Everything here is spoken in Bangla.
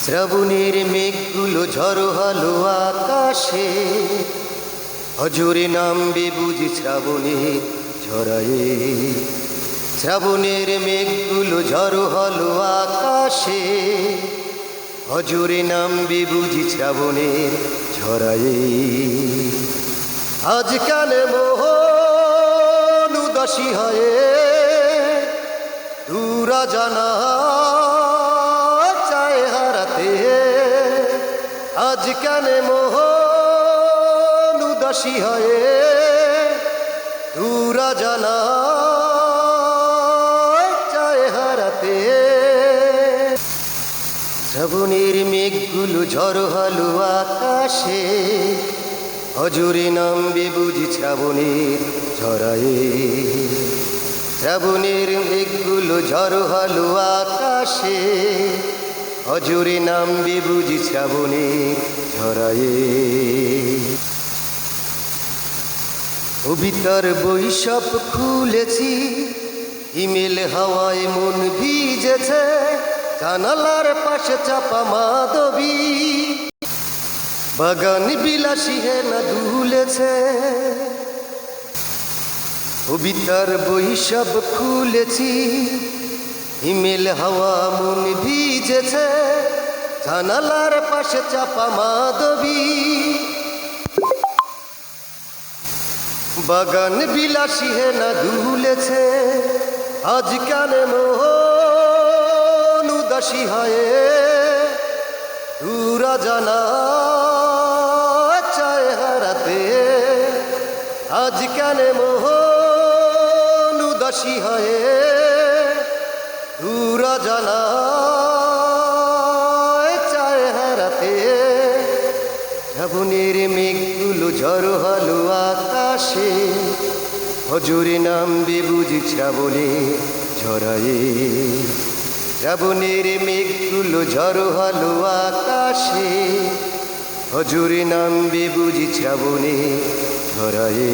শ্রাবণের মেঘগুলো ঝড়ো হলো আকাশে, হজুরে নামবে বুঝি শ্রাবণে ঝরায়ে। শ্রাবণের মেঘগুলো ঝড়ো হলো আকাশে, হজুরে নামবে বুঝি শ্রাবণের ঝরায়ে। আজ কানে মোহন উদাসী হয়ে দূরা জানা চায় হারাতে। আজ কানে মোহন উদাসী হয়ে দূরা জানা চায় হারাতে। শ্রাবণের মেঘগুলো ঝড় হলো আকাশে, হজুরে নামবে বুঝি শ্রাবণের ঝরায়ে। শ্রাবণের মেঘগুলো ঝড় হলো আকাশে, হজুরে নামবে বুঝি শ্রাবণের ঝরায়ে। কবিতার বই সব খুলেছি, ইমেল হাওয়ায় মন ভিজেছে, জানালার পাশে চাপা মাধবী, বাগান বিলাসী হেনা দুলেছে। কবিতার বই সব খুলেছি, ইমেল হাওয়া মন ভিজেছে, জানালার পাশে চাপা মাধবী, বাগান বিলাসী হেনা দুলেছে। আজ কানে মোহন উদাসী হয়ে দূরা জানা চায় হারাতে। আজ কানে মোহন উদাসী হয়ে দূরা জানা চায় হারাতে। শ্রাবণের মেঘগুলো ঝড় হলো আকাশে, হজুরে নামবে বুঝি শ্রাবণে ঝরায়ে। শ্রাবণের মেঘগুলো ঝড় হলো আকাশে, হজুরে নামবে বুঝি শ্রাবণে ঝরায়ে।